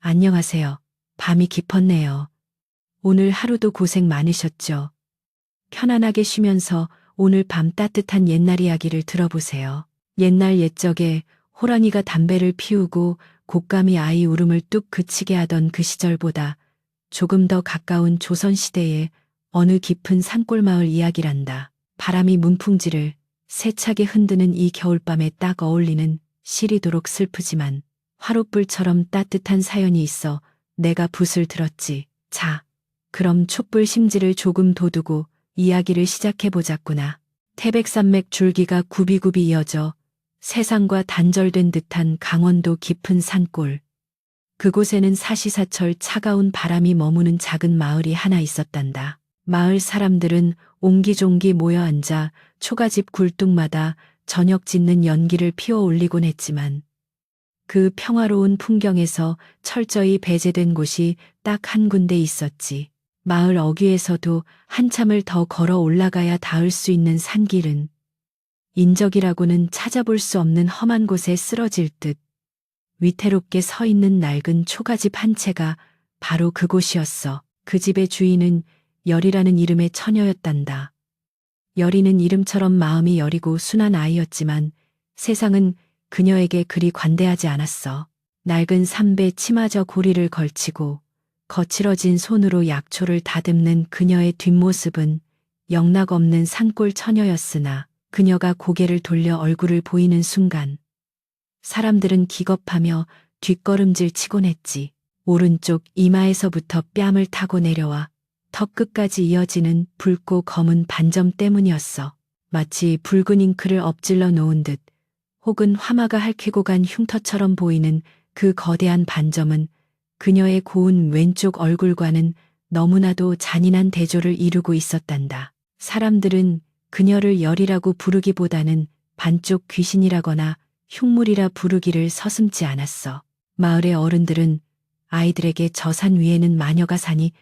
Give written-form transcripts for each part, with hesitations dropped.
안녕하세요. 밤이 깊었네요. 오늘 하루도 고생 많으셨죠? 편안하게 쉬면서 오늘 밤 따뜻한 옛날 이야기를 들어보세요. 옛날 옛적에 호랑이가 담배를 피우고 곶감이 아이 울음을 뚝 그치게 하던 그 시절보다 조금 더 가까운 조선시대의 어느 깊은 산골 마을 이야기란다. 바람이 문풍지를 세차게 흔드는 이 겨울밤에 딱 어울리는 시리도록 슬프지만 화롯불처럼 따뜻한 사연이 있어 내가 붓을 들었지. 자, 그럼 촛불 심지를 조금 돋우고 이야기를 시작해보자꾸나. 태백산맥 줄기가 굽이굽이 이어져 세상과 단절된 듯한 강원도 깊은 산골. 그곳에는 사시사철 차가운 바람이 머무는 작은 마을이 하나 있었단다. 마을 사람들은 옹기종기 모여 앉아 초가집 굴뚝마다 저녁 짓는 연기를 피워 올리곤 했지만 그 평화로운 풍경에서 철저히 배제된 곳이 딱 한 군데 있었지. 마을 어귀에서도 한참을 더 걸어 올라가야 닿을 수 있는 산길은 인적이라고는 찾아볼 수 없는 험한 곳에 쓰러질 듯 위태롭게 서 있는 낡은 초가집 한 채가 바로 그곳이었어. 그 집의 주인은 열이라는 이름의 처녀였단다. 열이는 이름처럼 마음이 여리고 순한 아이였지만 세상은 그녀에게 그리 관대하지 않았어. 낡은 삼배 치마저 고리를 걸치고 거칠어진 손으로 약초를 다듬는 그녀의 뒷모습은 영락없는 산골 처녀였으나 그녀가 고개를 돌려 얼굴을 보이는 순간 사람들은 기겁하며 뒷걸음질 치곤 했지. 오른쪽 이마에서부터 뺨을 타고 내려와 턱 끝까지 이어지는 붉고 검은 반점 때문이었어. 마치 붉은 잉크를 엎질러 놓은 듯 혹은 화마가 핥히고 간 흉터처럼 보이는 그 거대한 반점은 그녀의 고운 왼쪽 얼굴과는 너무나도 잔인한 대조를 이루고 있었단다. 사람들은 그녀를 열이라고 부르기보다는 반쪽 귀신이라거나 흉물이라 부르기를 서슴지 않았어. 마을의 어른들은 아이들에게 저 산 위에는 마녀가 사니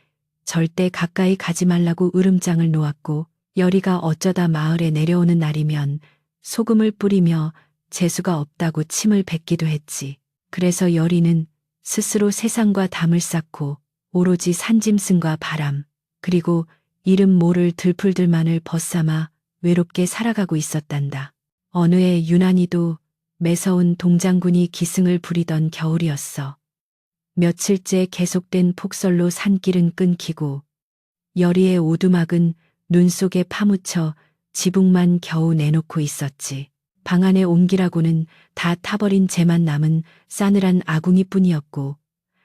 절대 가까이 가지 말라고 으름장을 놓았고 열이가 어쩌다 마을에 내려오는 날이면 소금을 뿌리며 재수가 없다고 침을 뱉기도 했지. 그래서 열이는 스스로 세상과 담을 쌓고 오로지 산짐승과 바람 그리고 이름 모를 들풀들만을 벗삼아 외롭게 살아가고 있었단다. 어느 해 유난히도 매서운 동장군이 기승을 부리던 겨울이었어. 며칠째 계속된 폭설로 산길은 끊기고 열이의 오두막은 눈 속에 파묻혀 지붕만 겨우 내놓고 있었지. 방 안에 옮기라고는 다 타버린 재만 남은 싸늘한 아궁이뿐이었고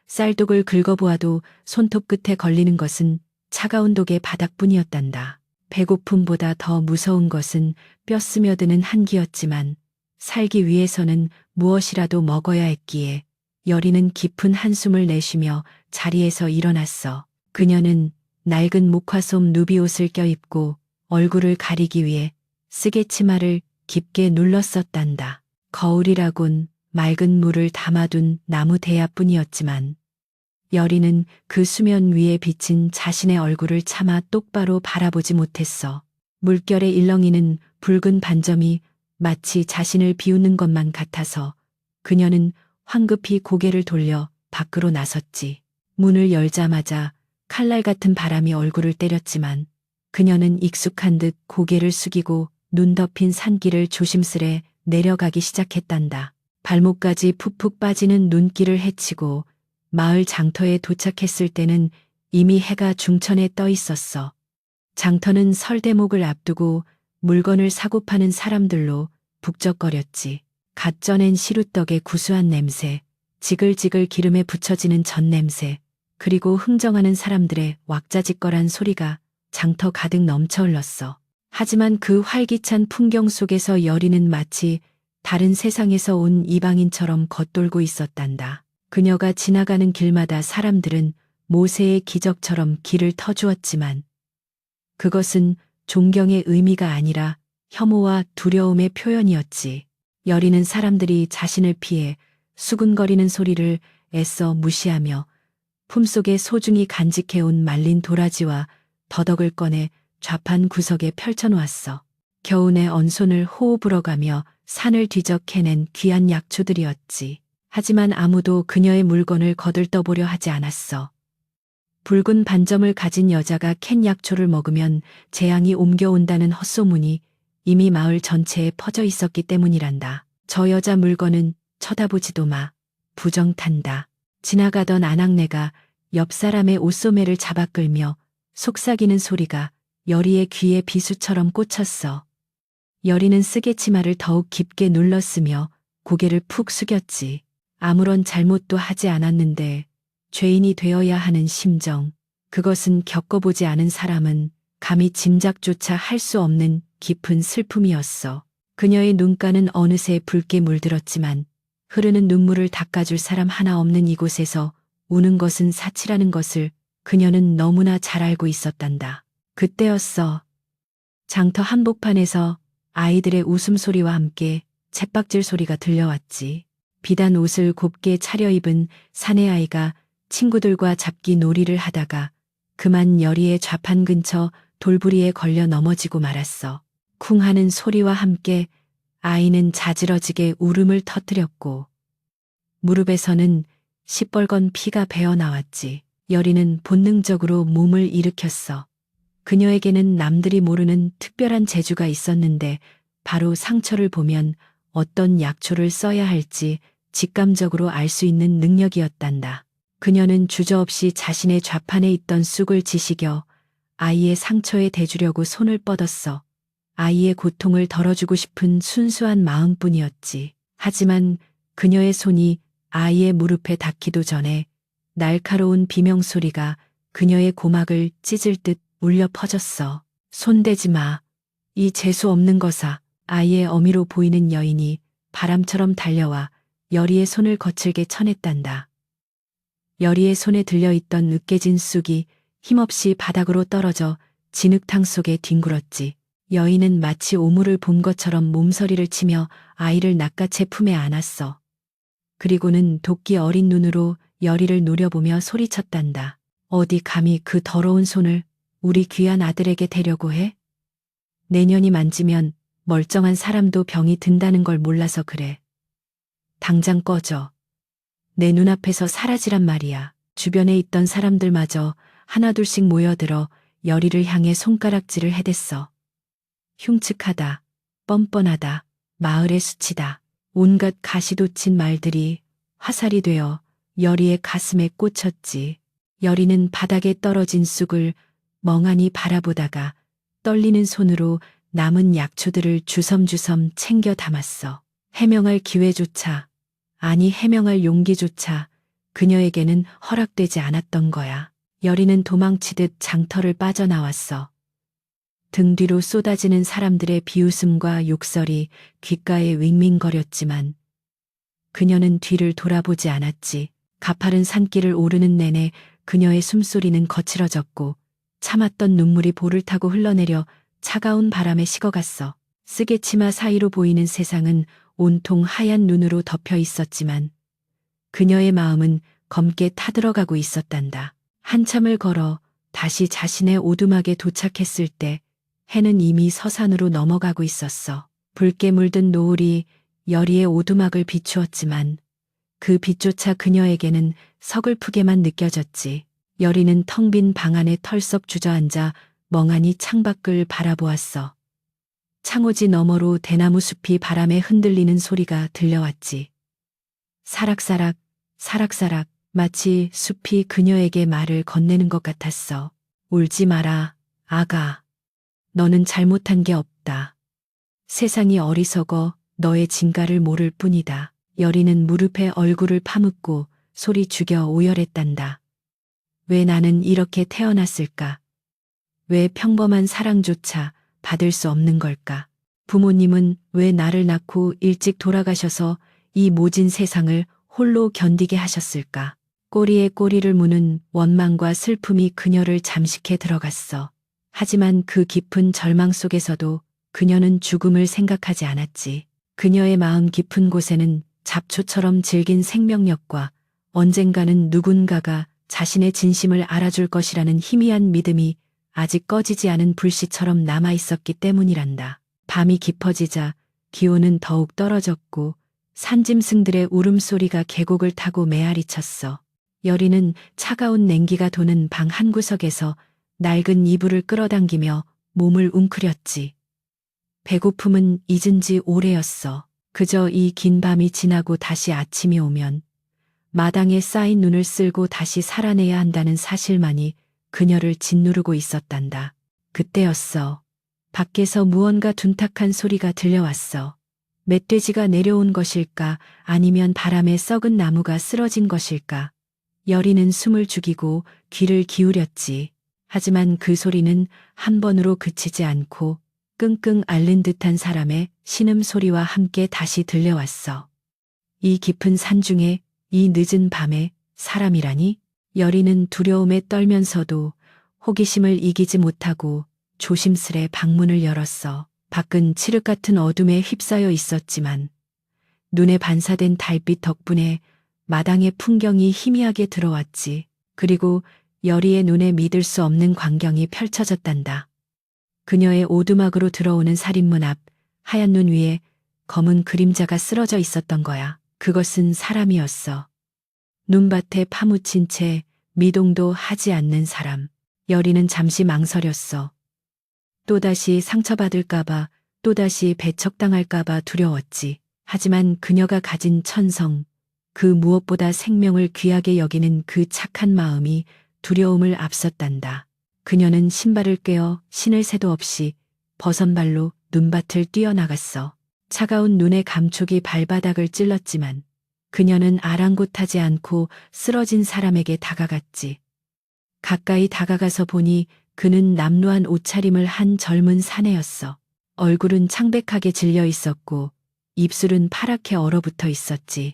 쌀독을 긁어보아도 손톱 끝에 걸리는 것은 차가운 독의 바닥뿐이었단다. 배고픔보다 더 무서운 것은 뼈 스며드는 한기였지만 살기 위해서는 무엇이라도 먹어야 했기에 열이는 깊은 한숨을 내쉬며 자리에서 일어났어. 그녀는 낡은 목화솜 누비옷을 껴입고 얼굴을 가리기 위해 쓰개치마를 깊게 눌렀었단다. 거울이라곤 맑은 물을 담아둔 나무 대야뿐이었지만 열이는 그 수면 위에 비친 자신의 얼굴을 차마 똑바로 바라보지 못했어. 물결의 일렁이는 붉은 반점이 마치 자신을 비웃는 것만 같아서 그녀는 황급히 고개를 돌려 밖으로 나섰지. 문을 열자마자 칼날 같은 바람이 얼굴을 때렸지만 그녀는 익숙한 듯 고개를 숙이고 눈 덮인 산길을 조심스레 내려가기 시작했단다. 발목까지 푹푹 빠지는 눈길을 헤치고 마을 장터에 도착했을 때는 이미 해가 중천에 떠 있었어. 장터는 설 대목을 앞두고 물건을 사고 파는 사람들로 북적거렸지. 갓 쪄낸 시루떡의 구수한 냄새, 지글지글 기름에 부쳐지는 전 냄새, 그리고 흥정하는 사람들의 왁자지껄한 소리가 장터 가득 넘쳐 흘렀어. 하지만 그 활기찬 풍경 속에서 열이는 마치 다른 세상에서 온 이방인처럼 겉돌고 있었단다. 그녀가 지나가는 길마다 사람들은 모세의 기적처럼 길을 터주었지만 그것은 존경의 의미가 아니라 혐오와 두려움의 표현이었지. 열이는 사람들이 자신을 피해 수군거리는 소리를 애써 무시하며 품속에 소중히 간직해온 말린 도라지와 더덕을 꺼내 좌판 구석에 펼쳐놓았어. 겨우내 언손을 호호 불어가며 산을 뒤적 해낸 귀한 약초들이었지. 하지만 아무도 그녀의 물건을 거들떠보려 하지 않았어. 붉은 반점을 가진 여자가 캔 약초를 먹으면 재앙이 옮겨온다는 헛소문이 이미 마을 전체에 퍼져 있었기 때문이란다. 저 여자 물건은 쳐다보지도 마. 부정탄다. 지나가던 아낙네가 옆 사람의 옷소매를 잡아 끌며 속삭이는 소리가 여리의 귀에 비수처럼 꽂혔어. 여리는 쓰개치마를 더욱 깊게 눌렀으며 고개를 푹 숙였지. 아무런 잘못도 하지 않았는데 죄인이 되어야 하는 심정. 그것은 겪어보지 않은 사람은 감히 짐작조차 할 수 없는 깊은 슬픔이었어. 그녀의 눈가는 어느새 붉게 물들었지만 흐르는 눈물을 닦아줄 사람 하나 없는 이곳에서 우는 것은 사치라는 것을 그녀는 너무나 잘 알고 있었단다. 그때였어. 장터 한복판에서 아이들의 웃음소리와 함께 쳇박질 소리가 들려왔지. 비단 옷을 곱게 차려입은 사내아이가 친구들과 잡기 놀이를 하다가 그만 여리의 좌판 근처 돌부리에 걸려 넘어지고 말았어. 쿵 하는 소리와 함께 아이는 자지러지게 울음을 터뜨렸고 무릎에서는 시뻘건 피가 배어 나왔지. 여리는 본능적으로 몸을 일으켰어. 그녀에게는 남들이 모르는 특별한 재주가 있었는데 바로 상처를 보면 어떤 약초를 써야 할지 직감적으로 알 수 있는 능력이었단다. 그녀는 주저없이 자신의 좌판에 있던 쑥을 지시겨 아이의 상처에 대주려고 손을 뻗었어. 아이의 고통을 덜어주고 싶은 순수한 마음뿐이었지. 하지만 그녀의 손이 아이의 무릎에 닿기도 전에 날카로운 비명소리가 그녀의 고막을 찢을 듯 울려 퍼졌어. 손대지 마. 이 재수 없는 것아. 아이의 어미로 보이는 여인이 바람처럼 달려와 여리의 손을 거칠게 쳐냈단다. 여리의 손에 들려있던 으깨진 쑥이 힘없이 바닥으로 떨어져 진흙탕 속에 뒹굴었지. 여인은 마치 오물을 본 것처럼 몸서리를 치며 아이를 낚아채 품에 안았어. 그리고는 도끼 어린 눈으로 여리를 노려보며 소리쳤단다. 어디 감히 그 더러운 손을 우리 귀한 아들에게 대려고 해? 내년이 만지면 멀쩡한 사람도 병이 든다는 걸 몰라서 그래. 당장 꺼져. 내 눈앞에서 사라지란 말이야. 주변에 있던 사람들마저 하나둘씩 모여들어 여리를 향해 손가락질을 해댔어. 흉측하다, 뻔뻔하다, 마을의 수치다. 온갖 가시돋친 말들이 화살이 되어 여리의 가슴에 꽂혔지. 여리는 바닥에 떨어진 쑥을 멍하니 바라보다가 떨리는 손으로 남은 약초들을 주섬주섬 챙겨 담았어. 해명할 기회조차, 아니 해명할 용기조차 그녀에게는 허락되지 않았던 거야. 여리는 도망치듯 장터를 빠져나왔어. 등 뒤로 쏟아지는 사람들의 비웃음과 욕설이 귓가에 윙윙거렸지만 그녀는 뒤를 돌아보지 않았지. 가파른 산길을 오르는 내내 그녀의 숨소리는 거칠어졌고 참았던 눈물이 볼을 타고 흘러내려 차가운 바람에 식어갔어. 쓰개치마 사이로 보이는 세상은 온통 하얀 눈으로 덮여 있었지만 그녀의 마음은 검게 타들어가고 있었단다. 한참을 걸어 다시 자신의 오두막에 도착했을 때 해는 이미 서산으로 넘어가고 있었어. 붉게 물든 노을이 여리의 오두막을 비추었지만 그 빛조차 그녀에게는 서글프게만 느껴졌지. 여리는 텅 빈 방 안에 털썩 주저앉아 멍하니 창밖을 바라보았어. 창호지 너머로 대나무 숲이 바람에 흔들리는 소리가 들려왔지. 사락사락, 사락사락, 마치 숲이 그녀에게 말을 건네는 것 같았어. 울지 마라, 아가. 너는 잘못한 게 없다. 세상이 어리석어 너의 진가를 모를 뿐이다. 여리는 무릎에 얼굴을 파묻고 소리 죽여 오열했단다. 왜 나는 이렇게 태어났을까? 왜 평범한 사랑조차 받을 수 없는 걸까? 부모님은 왜 나를 낳고 일찍 돌아가셔서 이 모진 세상을 홀로 견디게 하셨을까? 꼬리에 꼬리를 무는 원망과 슬픔이 그녀를 잠식해 들어갔어. 하지만 그 깊은 절망 속에서도 그녀는 죽음을 생각하지 않았지. 그녀의 마음 깊은 곳에는 잡초처럼 질긴 생명력과 언젠가는 누군가가 자신의 진심을 알아줄 것이라는 희미한 믿음이 아직 꺼지지 않은 불씨처럼 남아 있었기 때문이란다. 밤이 깊어지자 기온은 더욱 떨어졌고 산짐승들의 울음소리가 계곡을 타고 메아리쳤어. 여리는 차가운 냉기가 도는 방 한구석에서 낡은 이불을 끌어당기며 몸을 웅크렸지. 배고픔은 잊은 지 오래였어. 그저 이 긴 밤이 지나고 다시 아침이 오면 마당에 쌓인 눈을 쓸고 다시 살아내야 한다는 사실만이 그녀를 짓누르고 있었단다. 그때였어. 밖에서 무언가 둔탁한 소리가 들려왔어. 멧돼지가 내려온 것일까 아니면 바람에 썩은 나무가 쓰러진 것일까. 여리는 숨을 죽이고 귀를 기울였지. 하지만 그 소리는 한 번으로 그치지 않고 끙끙 앓는 듯한 사람의 신음소리와 함께 다시 들려왔어. 이 깊은 산중에 이 늦은 밤에 사람이라니? 여리는 두려움에 떨면서도 호기심을 이기지 못하고 조심스레 방문을 열었어. 밖은 칠흑 같은 어둠에 휩싸여 있었지만 눈에 반사된 달빛 덕분에 마당의 풍경이 희미하게 들어왔지. 그리고 여리의 눈에 믿을 수 없는 광경이 펼쳐졌단다. 그녀의 오두막으로 들어오는 살인문 앞 하얀 눈 위에 검은 그림자가 쓰러져 있었던 거야. 그것은 사람이었어. 눈밭에 파묻힌 채 미동도 하지 않는 사람. 여리는 잠시 망설였어. 또다시 상처받을까봐, 또다시 배척당할까봐 두려웠지. 하지만 그녀가 가진 천성, 그 무엇보다 생명을 귀하게 여기는 그 착한 마음이 두려움을 앞섰단다. 그녀는 신발을 꿰어 신을 새도 없이 버선발로 눈밭을 뛰어나갔어. 차가운 눈의 감촉이 발바닥을 찔렀지만 그녀는 아랑곳하지 않고 쓰러진 사람에게 다가갔지. 가까이 다가가서 보니 그는 남루한 옷차림을 한 젊은 사내였어. 얼굴은 창백하게 질려 있었고 입술은 파랗게 얼어붙어 있었지.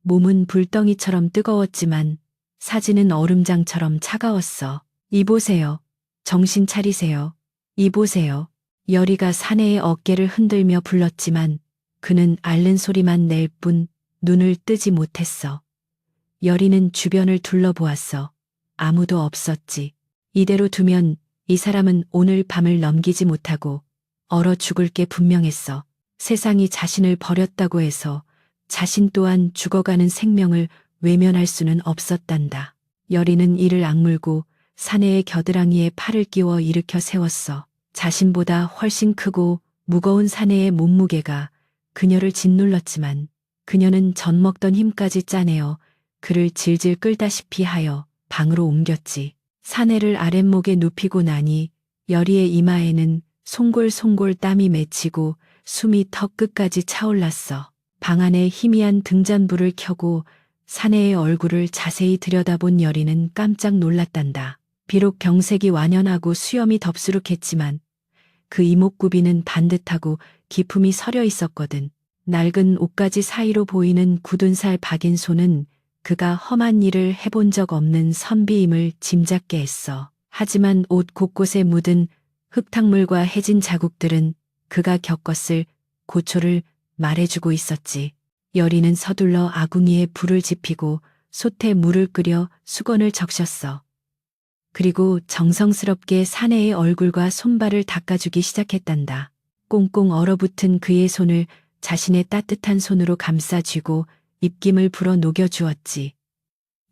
몸은 불덩이처럼 뜨거웠지만 사지는 얼음장처럼 차가웠어. 이보세요. 정신 차리세요. 이보세요. 여리가 사내의 어깨를 흔들며 불렀지만 그는 앓는 소리만 낼 뿐 눈을 뜨지 못했어. 여리는 주변을 둘러보았어. 아무도 없었지. 이대로 두면 이 사람은 오늘 밤을 넘기지 못하고 얼어 죽을 게 분명했어. 세상이 자신을 버렸다고 해서 자신 또한 죽어가는 생명을 외면할 수는 없었단다. 여리는 이를 악물고 사내의 겨드랑이에 팔을 끼워 일으켜 세웠어. 자신보다 훨씬 크고 무거운 사내의 몸무게가 그녀를 짓눌렀지만 그녀는 젖먹던 힘까지 짜내어 그를 질질 끌다시피 하여 방으로 옮겼지. 사내를 아랫목에 눕히고 나니 여리의 이마에는 송골송골 땀이 맺히고 숨이 턱 끝까지 차올랐어. 방 안에 희미한 등잔불을 켜고 사내의 얼굴을 자세히 들여다본 여리는 깜짝 놀랐단다. 비록 병색이 완연하고 수염이 덥수룩했지만 그 이목구비는 반듯하고 기품이 서려 있었거든. 낡은 옷가지 사이로 보이는 굳은 살 박인 손은 그가 험한 일을 해본 적 없는 선비임을 짐작게 했어. 하지만 옷 곳곳에 묻은 흙탕물과 해진 자국들은 그가 겪었을 고초를 말해주고 있었지. 여리는 서둘러 아궁이에 불을 지피고 솥에 물을 끓여 수건을 적셨어. 그리고 정성스럽게 사내의 얼굴과 손발을 닦아주기 시작했단다. 꽁꽁 얼어붙은 그의 손을 자신의 따뜻한 손으로 감싸쥐고 입김을 불어 녹여주었지.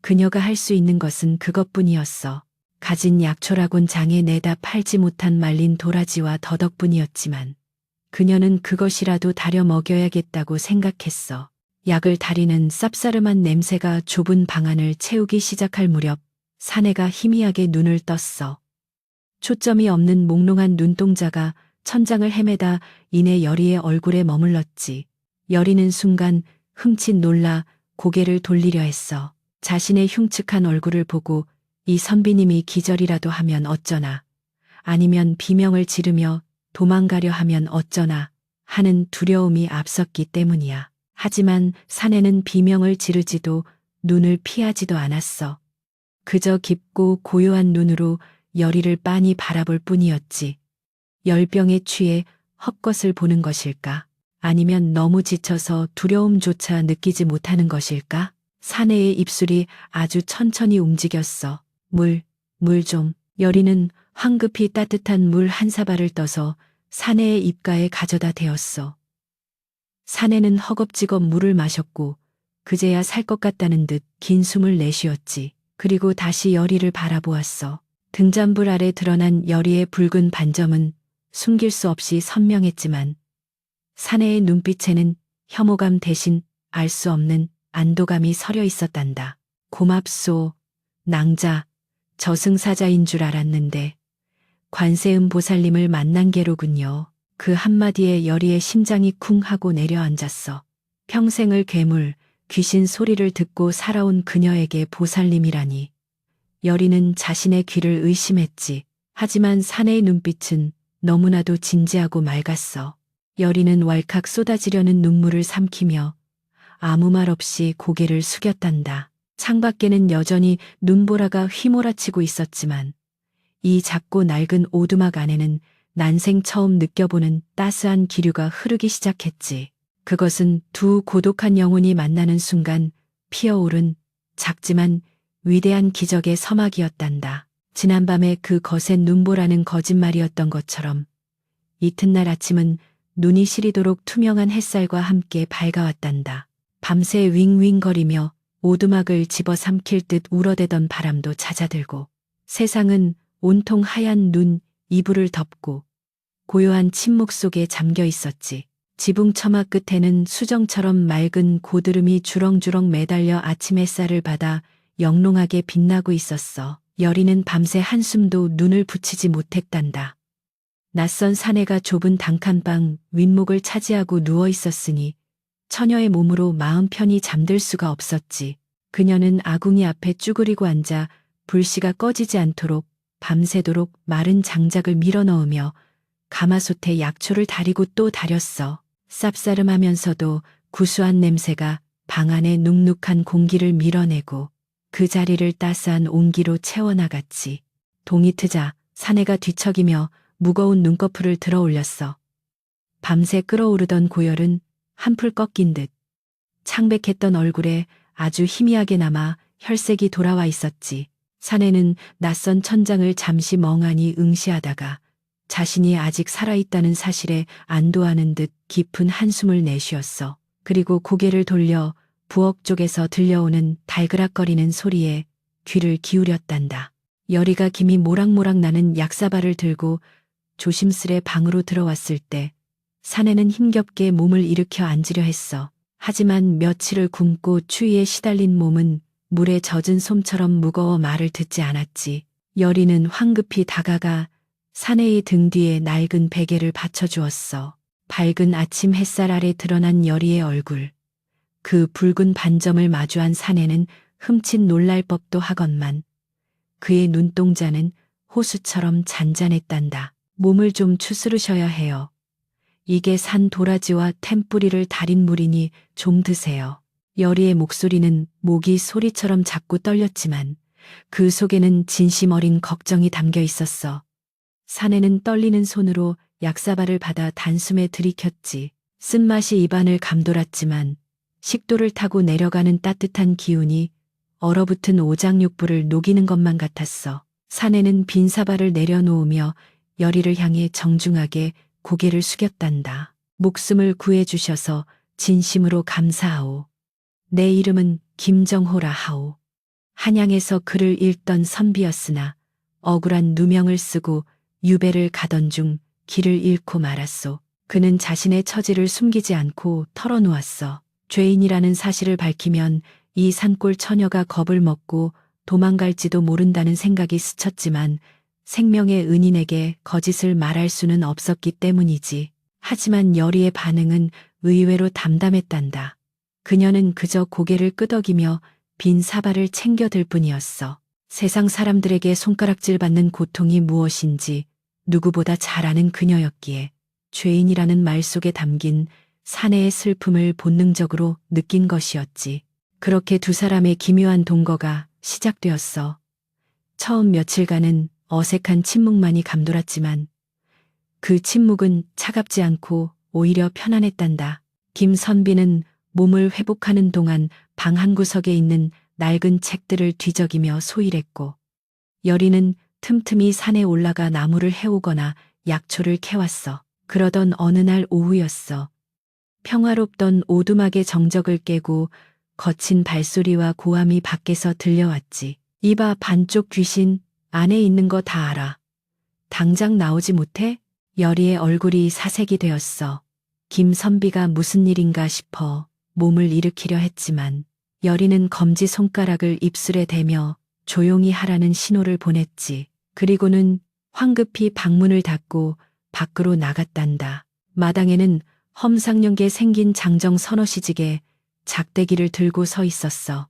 그녀가 할 수 있는 것은 그것뿐이었어. 가진 약초라곤 장에 내다 팔지 못한 말린 도라지와 더덕뿐이었지만 그녀는 그것이라도 다려 먹여야겠다고 생각했어. 약을 다리는 쌉싸름한 냄새가 좁은 방안을 채우기 시작할 무렵 사내가 희미하게 눈을 떴어. 초점이 없는 몽롱한 눈동자가 천장을 헤매다 이내 여리의 얼굴에 머물렀지. 여리는 순간 흠칫 놀라 고개를 돌리려 했어. 자신의 흉측한 얼굴을 보고 이 선비님이 기절이라도 하면 어쩌나, 아니면 비명을 지르며 도망가려 하면 어쩌나 하는 두려움이 앞섰기 때문이야. 하지만 사내는 비명을 지르지도 눈을 피하지도 않았어. 그저 깊고 고요한 눈으로 여리를 빤히 바라볼 뿐이었지. 열병에 취해 헛것을 보는 것일까? 아니면 너무 지쳐서 두려움조차 느끼지 못하는 것일까? 사내의 입술이 아주 천천히 움직였어. 물 좀. 여리는 황급히 따뜻한 물 한 사발을 떠서 사내의 입가에 가져다 대었어. 사내는 허겁지겁 물을 마셨고 그제야 살 것 같다는 듯 긴 숨을 내쉬었지. 그리고 다시 여리를 바라보았어. 등잔불 아래 드러난 여리의 붉은 반점은 숨길 수 없이 선명했지만 사내의 눈빛에는 혐오감 대신 알 수 없는 안도감이 서려 있었단다. 고맙소, 낭자, 저승사자인 줄 알았는데 관세음 보살님을 만난 게로군요. 그 한마디에 여리의 심장이 쿵 하고 내려앉았어. 평생을 괴물, 귀신 소리를 듣고 살아온 그녀에게 보살님이라니. 여리는 자신의 귀를 의심했지. 하지만 사내의 눈빛은 너무나도 진지하고 맑았어. 여리는 왈칵 쏟아지려는 눈물을 삼키며 아무 말 없이 고개를 숙였단다. 창밖에는 여전히 눈보라가 휘몰아치고 있었지만 이 작고 낡은 오두막 안에는 난생 처음 느껴보는 따스한 기류가 흐르기 시작했지. 그것은 두 고독한 영혼이 만나는 순간 피어오른 작지만 위대한 기적의 서막이었단다. 지난밤의 그 거센 눈보라는 거짓말이었던 것처럼 이튿날 아침은 눈이 시리도록 투명한 햇살과 함께 밝아왔단다. 밤새 윙윙거리며 오두막을 집어삼킬 듯 울어대던 바람도 잦아들고 세상은 온통 하얀 눈, 이불을 덮고 고요한 침묵 속에 잠겨 있었지. 지붕 처마 끝에는 수정처럼 맑은 고드름이 주렁주렁 매달려 아침 햇살을 받아 영롱하게 빛나고 있었어. 여리는 밤새 한숨도 눈을 붙이지 못했단다. 낯선 사내가 좁은 단칸방 윗목을 차지하고 누워 있었으니 처녀의 몸으로 마음 편히 잠들 수가 없었지. 그녀는 아궁이 앞에 쭈그리고 앉아 불씨가 꺼지지 않도록 밤새도록 마른 장작을 밀어넣으며 가마솥에 약초를 다리고 또 다렸어. 쌉싸름하면서도 구수한 냄새가 방 안의 눅눅한 공기를 밀어내고 그 자리를 따스한 온기로 채워나갔지. 동이 트자 사내가 뒤척이며 무거운 눈꺼풀을 들어 올렸어. 밤새 끓어오르던 고열은 한풀 꺾인 듯 창백했던 얼굴에 아주 희미하게 남아 혈색이 돌아와 있었지. 사내는 낯선 천장을 잠시 멍하니 응시하다가 자신이 아직 살아있다는 사실에 안도하는 듯 깊은 한숨을 내쉬었어. 그리고 고개를 돌려 부엌 쪽에서 들려오는 달그락거리는 소리에 귀를 기울였단다. 여리가 김이 모락모락 나는 약사발을 들고 조심스레 방으로 들어왔을 때 사내는 힘겹게 몸을 일으켜 앉으려 했어. 하지만 며칠을 굶고 추위에 시달린 몸은 물에 젖은 솜처럼 무거워 말을 듣지 않았지. 여리는 황급히 다가가 사내의 등 뒤에 낡은 베개를 받쳐주었어. 밝은 아침 햇살 아래 드러난 여리의 얼굴. 그 붉은 반점을 마주한 사내는 흠칫 놀랄 법도 하건만 그의 눈동자는 호수처럼 잔잔했단다. 몸을 좀 추스르셔야 해요. 이게 산 도라지와 템뿌리를 달인 물이니 좀 드세요. 여리의 목소리는 모기 소리처럼 작고 떨렸지만 그 속에는 진심 어린 걱정이 담겨 있었어. 사내는 떨리는 손으로 약사발을 받아 단숨에 들이켰지. 쓴맛이 입안을 감돌았지만 식도를 타고 내려가는 따뜻한 기운이 얼어붙은 오장육부를 녹이는 것만 같았어. 사내는 빈 사발을 내려놓으며 여리를 향해 정중하게 고개를 숙였단다. 목숨을 구해주셔서 진심으로 감사하오. 내 이름은 김정호라 하오. 한양에서 글을 읽던 선비였으나 억울한 누명을 쓰고 유배를 가던 중 길을 잃고 말았소. 그는 자신의 처지를 숨기지 않고 털어놓았어. 죄인이라는 사실을 밝히면 이 산골 처녀가 겁을 먹고 도망갈지도 모른다는 생각이 스쳤지만 생명의 은인에게 거짓을 말할 수는 없었기 때문이지. 하지만 여리의 반응은 의외로 담담했단다. 그녀는 그저 고개를 끄덕이며 빈 사발을 챙겨들 뿐이었어. 세상 사람들에게 손가락질 받는 고통이 무엇인지 누구보다 잘 아는 그녀였기에 죄인이라는 말 속에 담긴 사내의 슬픔을 본능적으로 느낀 것이었지. 그렇게 두 사람의 기묘한 동거가 시작되었어. 처음 며칠간은 어색한 침묵만이 감돌았지만 그 침묵은 차갑지 않고 오히려 편안했단다. 김선비는 몸을 회복하는 동안 방 한 구석에 있는 낡은 책들을 뒤적이며 소일했고 여리는 틈틈이 산에 올라가 나무를 해오거나 약초를 캐왔어. 그러던 어느 날 오후였어. 평화롭던 오두막의 정적을 깨고 거친 발소리와 고함이 밖에서 들려왔지. 이봐 반쪽 귀신, 안에 있는 거 다 알아. 당장 나오지 못해? 여리의 얼굴이 사색이 되었어. 김선비가 무슨 일인가 싶어 몸을 일으키려 했지만 여리는 검지 손가락을 입술에 대며 조용히 하라는 신호를 보냈지. 그리고는 황급히 방문을 닫고 밖으로 나갔단다. 마당에는 험상궂게 생긴 장정 서너 시직에 작대기를 들고 서 있었어.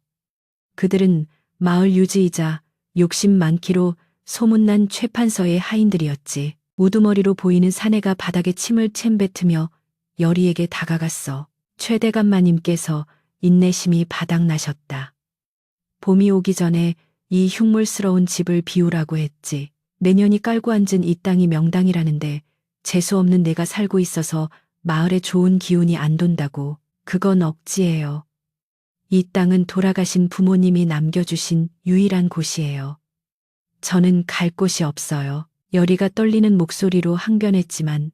그들은 마을 유지이자 욕심 많기로 소문난 최판서의 하인들이었지. 우두머리로 보이는 사내가 바닥에 침을 챔뱉으며 여리에게 다가갔어. 최대감마님께서 인내심이 바닥나셨다. 봄이 오기 전에 이 흉물스러운 집을 비우라고 했지. 내년이 깔고 앉은 이 땅이 명당이라는데 재수없는 내가 살고 있어서 마을에 좋은 기운이 안 돈다고. 그건 억지예요. 이 땅은 돌아가신 부모님이 남겨주신 유일한 곳이에요. 저는 갈 곳이 없어요. 여리가 떨리는 목소리로 항변했지만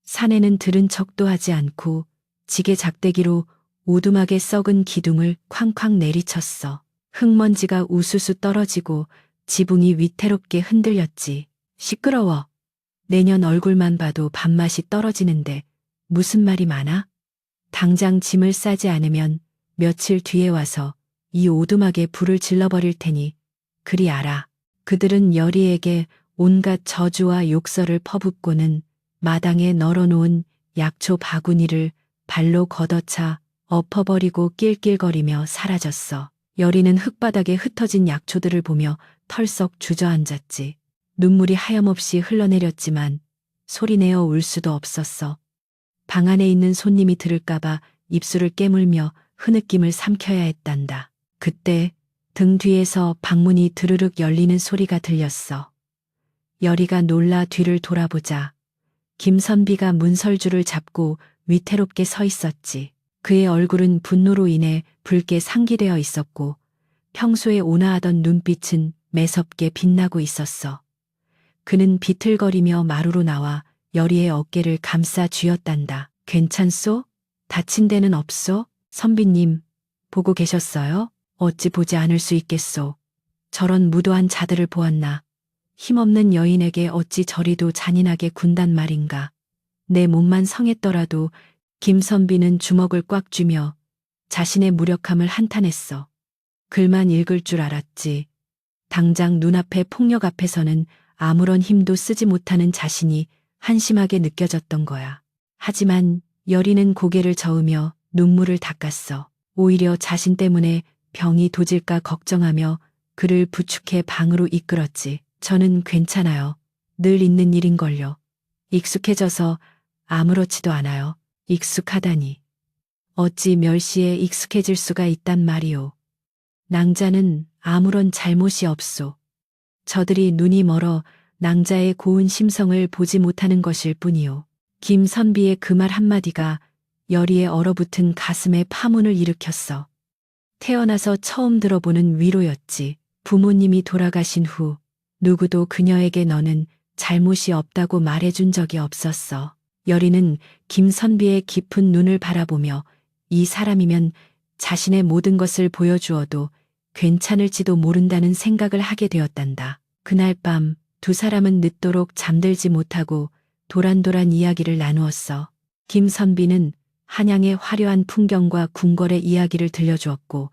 사내는 들은 척도 하지 않고 지게 작대기로 오두막의 썩은 기둥을 쾅쾅 내리쳤어. 흙먼지가 우수수 떨어지고 지붕이 위태롭게 흔들렸지. 시끄러워. 내년 얼굴만 봐도 밥맛이 떨어지는데 무슨 말이 많아? 당장 짐을 싸지 않으면 며칠 뒤에 와서 이 오두막에 불을 질러버릴 테니 그리 알아. 그들은 여리에게 온갖 저주와 욕설을 퍼붓고는 마당에 널어놓은 약초 바구니를 발로 걷어차 엎어버리고 낄낄거리며 사라졌어. 여리는 흙바닥에 흩어진 약초들을 보며 털썩 주저앉았지. 눈물이 하염없이 흘러내렸지만 소리내어 울 수도 없었어. 방 안에 있는 손님이 들을까봐 입술을 깨물며 흐느낌을 삼켜야 했단다. 그때 등 뒤에서 방문이 드르륵 열리는 소리가 들렸어. 여리가 놀라 뒤를 돌아보자 김선비가 문설주를 잡고 위태롭게 서 있었지. 그의 얼굴은 분노로 인해 붉게 상기되어 있었고 평소에 온화하던 눈빛은 매섭게 빛나고 있었어. 그는 비틀거리며 마루로 나와 여리의 어깨를 감싸 쥐었단다. 괜찮소? 다친 데는 없소? 선비님, 보고 계셨어요? 어찌 보지 않을 수 있겠소. 저런 무도한 자들을 보았나. 힘없는 여인에게 어찌 저리도 잔인하게 군단 말인가. 내 몸만 성했더라도 김선비는 주먹을 꽉 쥐며 자신의 무력함을 한탄했어. 글만 읽을 줄 알았지. 당장 눈앞의 폭력 앞에서는 아무런 힘도 쓰지 못하는 자신이 한심하게 느껴졌던 거야. 하지만 여리는 고개를 저으며 눈물을 닦았어. 오히려 자신 때문에 병이 도질까 걱정하며 그를 부축해 방으로 이끌었지. 저는 괜찮아요. 늘 있는 일인걸요. 익숙해져서 아무렇지도 않아요. 익숙하다니. 어찌 멸시에 익숙해질 수가 있단 말이오. 낭자는 아무런 잘못이 없소. 저들이 눈이 멀어 낭자의 고운 심성을 보지 못하는 것일 뿐이오. 김선비의 그 말 한마디가 여리의 얼어붙은 가슴에 파문을 일으켰어. 태어나서 처음 들어보는 위로였지. 부모님이 돌아가신 후 누구도 그녀에게 너는 잘못이 없다고 말해준 적이 없었어. 여리는 김선비의 깊은 눈을 바라보며 이 사람이면 자신의 모든 것을 보여주어도 괜찮을지도 모른다는 생각을 하게 되었단다. 그날 밤 두 사람은 늦도록 잠들지 못하고 도란도란 이야기를 나누었어. 김선비는 한양의 화려한 풍경과 궁궐의 이야기를 들려주었고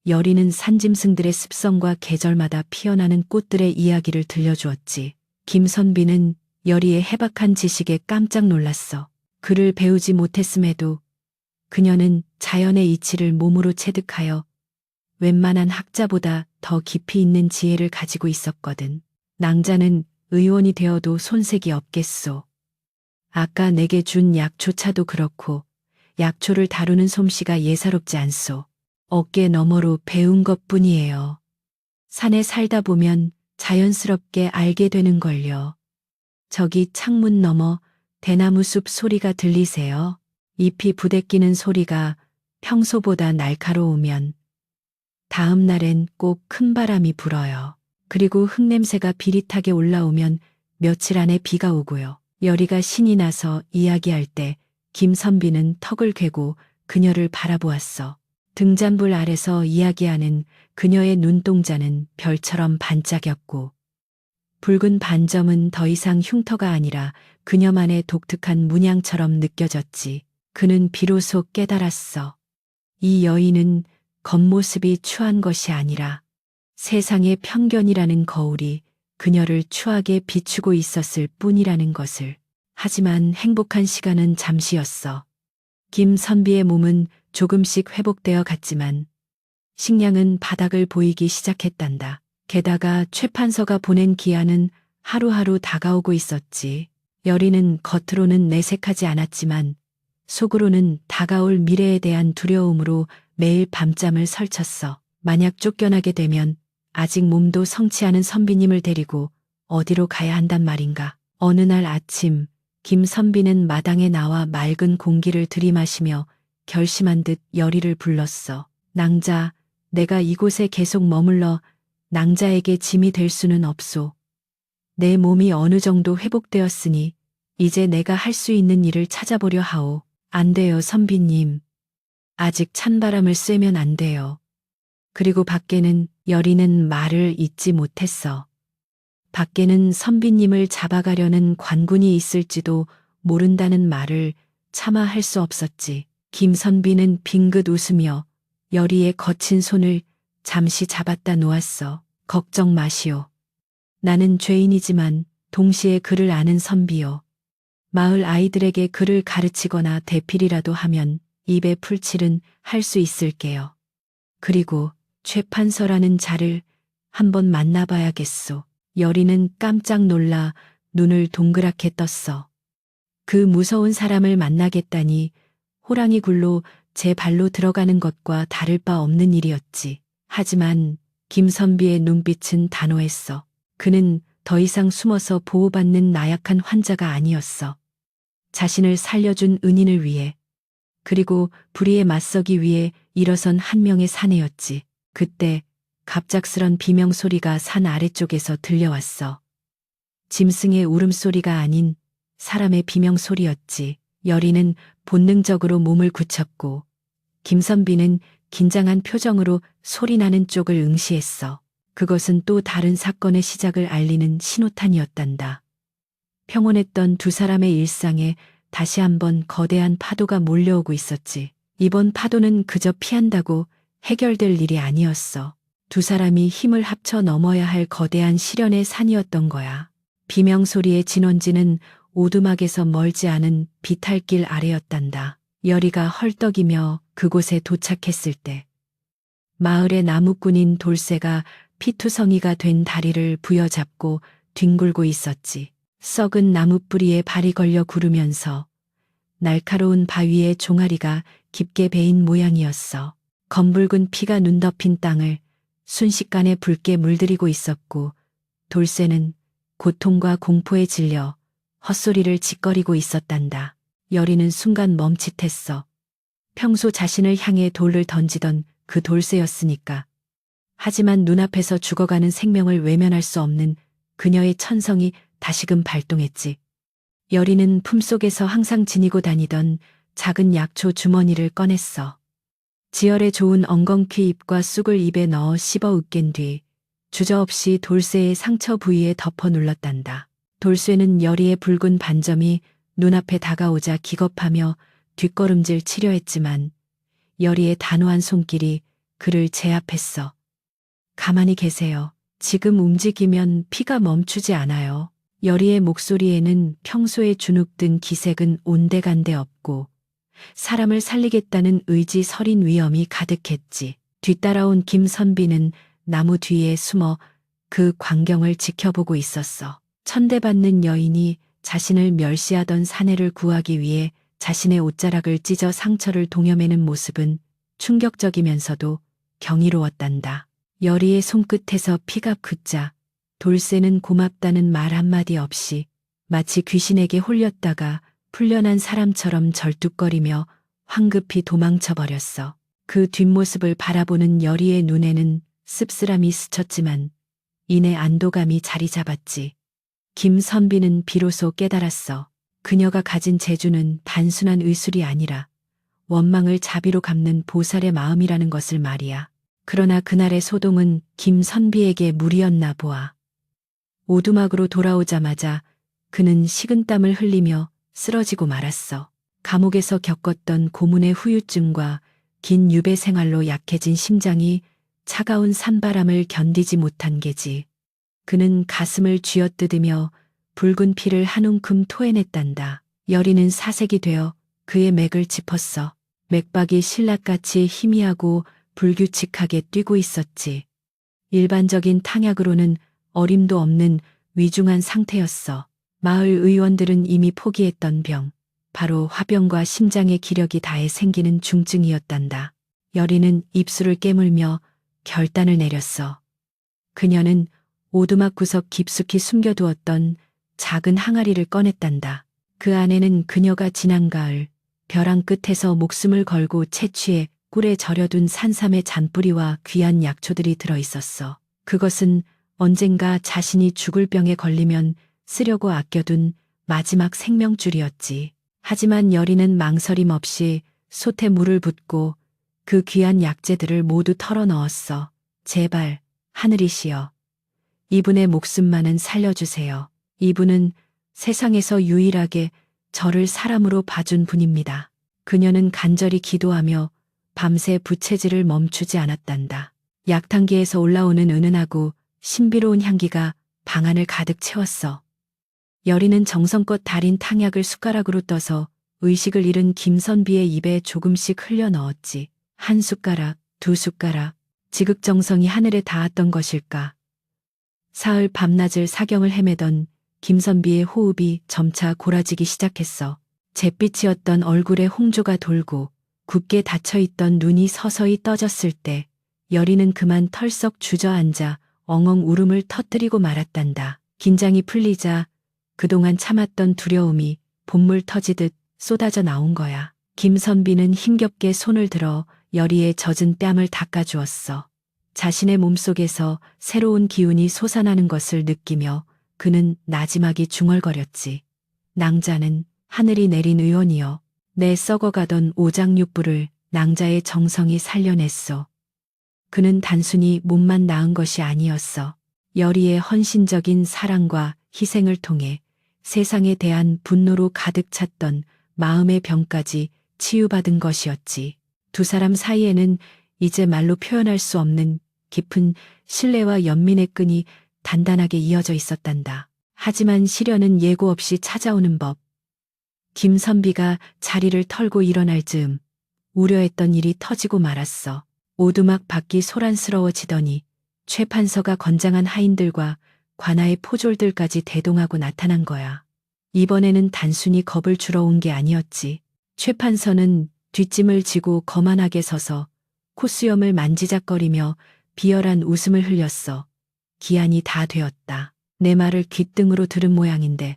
여리는 산짐승들의 습성과 계절마다 피어나는 꽃들의 이야기를 들려주었지. 김선비는 여리의 해박한 지식에 깜짝 놀랐어. 글을 배우지 못했음에도 그녀는 자연의 이치를 몸으로 체득하여 웬만한 학자보다 더 깊이 있는 지혜를 가지고 있었거든. 낭자는 의원이 되어도 손색이 없겠소. 아까 내게 준 약초차도 그렇고 약초를 다루는 솜씨가 예사롭지 않소. 어깨 너머로 배운 것뿐이에요. 산에 살다 보면 자연스럽게 알게 되는 걸요. 저기 창문 너머 대나무 숲 소리가 들리세요? 잎이 부대끼는 소리가 평소보다 날카로우면 다음 날엔 꼭 큰 바람이 불어요. 그리고 흙냄새가 비릿하게 올라오면 며칠 안에 비가 오고요. 여리가 신이 나서 이야기할 때 김선비는 턱을 괴고 그녀를 바라보았어. 등잔불 아래서 이야기하는 그녀의 눈동자는 별처럼 반짝였고 붉은 반점은 더 이상 흉터가 아니라 그녀만의 독특한 문양처럼 느껴졌지. 그는 비로소 깨달았어. 이 여인은 겉모습이 추한 것이 아니라 세상의 편견이라는 거울이 그녀를 추하게 비추고 있었을 뿐이라는 것을. 하지만 행복한 시간은 잠시였어. 김선비의 몸은 조금씩 회복되어 갔지만 식량은 바닥을 보이기 시작했단다. 게다가 최판서가 보낸 기한은 하루하루 다가오고 있었지. 여리는 겉으로는 내색하지 않았지만 속으로는 다가올 미래에 대한 두려움으로 매일 밤잠을 설쳤어. 만약 쫓겨나게 되면 아직 몸도 성치 않은 선비님을 데리고 어디로 가야 한단 말인가. 어느 날 아침 김선비는 마당에 나와 맑은 공기를 들이마시며 결심한 듯 여리를 불렀어. 낭자, 내가 이곳에 계속 머물러 낭자에게 짐이 될 수는 없소. 내 몸이 어느 정도 회복되었으니 이제 내가 할 수 있는 일을 찾아보려 하오. 안 돼요, 선비님. 아직 찬바람을 쐬면 안 돼요. 그리고 밖에는 여리는 말을 잇지 못했어. 밖에는 선비님을 잡아가려는 관군이 있을지도 모른다는 말을 차마 할 수 없었지. 김선비는 빙긋 웃으며 여리의 거친 손을 잠시 잡았다 놓았어. 걱정 마시오. 나는 죄인이지만 동시에 글을 아는 선비요. 마을 아이들에게 글을 가르치거나 대필이라도 하면 입에 풀칠은 할 수 있을게요. 그리고 최판서라는 자를 한번 만나봐야겠소. 여리는 깜짝 놀라 눈을 동그랗게 떴어. 그 무서운 사람을 만나겠다니 호랑이 굴로 제 발로 들어가는 것과 다를 바 없는 일이었지. 하지만 김선비의 눈빛은 단호했어. 그는 더 이상 숨어서 보호받는 나약한 환자가 아니었어. 자신을 살려준 은인을 위해, 그리고 불의에 맞서기 위해 일어선 한 명의 사내였지. 그때 갑작스런 비명소리가 산 아래쪽에서 들려왔어. 짐승의 울음소리가 아닌 사람의 비명소리였지. 여리는 본능적으로 몸을 굳혔고 김선비는 긴장한 표정으로 소리나는 쪽을 응시했어. 그것은 또 다른 사건의 시작을 알리는 신호탄이었단다. 평온했던 두 사람의 일상에 다시 한번 거대한 파도가 몰려오고 있었지. 이번 파도는 그저 피한다고 해결될 일이 아니었어. 두 사람이 힘을 합쳐 넘어야 할 거대한 시련의 산이었던 거야. 비명소리의 진원지는 오두막에서 멀지 않은 비탈길 아래였단다. 여리가 헐떡이며 그곳에 도착했을 때 마을의 나무꾼인 돌쇠가 피투성이가 된 다리를 부여잡고 뒹굴고 있었지. 썩은 나무뿌리에 발이 걸려 구르면서 날카로운 바위의 종아리가 깊게 베인 모양이었어. 검붉은 피가 눈 덮인 땅을 순식간에 붉게 물들이고 있었고 돌쇠는 고통과 공포에 질려 헛소리를 짓거리고 있었단다. 여리는 순간 멈칫했어. 평소 자신을 향해 돌을 던지던 그 돌쇠였으니까. 하지만 눈앞에서 죽어가는 생명을 외면할 수 없는 그녀의 천성이 다시금 발동했지. 여리는 품속에서 항상 지니고 다니던 작은 약초 주머니를 꺼냈어. 지혈에 좋은 엉겅퀴 잎과 쑥을 입에 넣어 씹어 으깬 뒤 주저없이 돌쇠의 상처 부위에 덮어 눌렀단다. 돌쇠는 여리의 붉은 반점이 눈앞에 다가오자 기겁하며 뒷걸음질 치려 했지만 여리의 단호한 손길이 그를 제압했어. 가만히 계세요. 지금 움직이면 피가 멈추지 않아요. 여리의 목소리에는 평소에 주눅든 기색은 온데간데 없고 사람을 살리겠다는 의지 서린 위엄이 가득했지. 뒤따라온 김선비는 나무 뒤에 숨어 그 광경을 지켜보고 있었어. 천대받는 여인이 자신을 멸시하던 사내를 구하기 위해 자신의 옷자락을 찢어 상처를 동여매는 모습은 충격적이면서도 경이로웠단다. 여리의 손끝에서 피가 굳자 돌쇠는 고맙다는 말 한마디 없이 마치 귀신에게 홀렸다가 풀려난 사람처럼 절뚝거리며 황급히 도망쳐버렸어. 그 뒷모습을 바라보는 여리의 눈에는 씁쓸함이 스쳤지만 이내 안도감이 자리 잡았지. 김선비는 비로소 깨달았어. 그녀가 가진 재주는 단순한 의술이 아니라 원망을 자비로 갚는 보살의 마음이라는 것을 말이야. 그러나 그날의 소동은 김선비에게 무리였나 보아. 오두막으로 돌아오자마자 그는 식은땀을 흘리며 쓰러지고 말았어. 감옥에서 겪었던 고문의 후유증과 긴 유배 생활로 약해진 심장이 차가운 산바람을 견디지 못한 게지. 그는 가슴을 쥐어뜯으며 붉은 피를 한 움큼 토해냈단다. 여리는 사색이 되어 그의 맥을 짚었어. 맥박이 신라같이 희미하고 불규칙하게 뛰고 있었지. 일반적인 탕약으로는 어림도 없는 위중한 상태였어. 마을 의원들은 이미 포기했던 병, 바로 화병과 심장의 기력이 다해 생기는 중증이었단다. 여리는 입술을 깨물며 결단을 내렸어. 그녀는 오두막 구석 깊숙이 숨겨두었던 작은 항아리를 꺼냈단다. 그 안에는 그녀가 지난 가을 벼랑 끝에서 목숨을 걸고 채취해 꿀에 절여둔 산삼의 잔뿌리와 귀한 약초들이 들어있었어. 그것은 언젠가 자신이 죽을 병에 걸리면 쓰려고 아껴둔 마지막 생명줄이었지. 하지만 여리는 망설임 없이 솥에 물을 붓고 그 귀한 약재들을 모두 털어 넣었어. 제발, 하늘이시여. 이분의 목숨만은 살려주세요. 이분은 세상에서 유일하게 저를 사람으로 봐준 분입니다. 그녀는 간절히 기도하며 밤새 부채질을 멈추지 않았단다. 약탕기에서 올라오는 은은하고 신비로운 향기가 방 안을 가득 채웠어. 여리는 정성껏 달인 탕약을 숟가락으로 떠서 의식을 잃은 김선비의 입에 조금씩 흘려 넣었지. 한 숟가락, 두 숟가락, 지극정성이 하늘에 닿았던 것일까. 사흘 밤낮을 사경을 헤매던 김선비의 호흡이 점차 고라지기 시작했어. 잿빛이었던 얼굴에 홍조가 돌고 굳게 닫혀있던 눈이 서서히 떠졌을 때 여리는 그만 털썩 주저앉아 엉엉 울음을 터뜨리고 말았단다. 긴장이 풀리자 그동안 참았던 두려움이 본물 터지듯 쏟아져 나온 거야. 김선비는 힘겹게 손을 들어 여리의 젖은 뺨을 닦아주었어. 자신의 몸속에서 새로운 기운이 솟아나는 것을 느끼며 그는 나지막이 중얼거렸지. 낭자는 하늘이 내린 의원이여. 내 썩어가던 오장육부를 낭자의 정성이 살려냈소. 그는 단순히 몸만 낳은 것이 아니었어. 여리의 헌신적인 사랑과 희생을 통해 세상에 대한 분노로 가득 찼던 마음의 병까지 치유받은 것이었지. 두 사람 사이에는 이제 말로 표현할 수 없는 깊은 신뢰와 연민의 끈이 단단하게 이어져 있었단다. 하지만 시련은 예고 없이 찾아오는 법. 김선비가 자리를 털고 일어날 즈음 우려했던 일이 터지고 말았어. 오두막 밖이 소란스러워지더니 최 판서가 건장한 하인들과 관아의 포졸들까지 대동하고 나타난 거야. 이번에는 단순히 겁을 주러 온 게 아니었지. 최 판서는 뒷짐을 지고 거만하게 서서 콧수염을 만지작거리며 비열한 웃음을 흘렸어. 기한이 다 되었다. 내 말을 귓등으로 들은 모양인데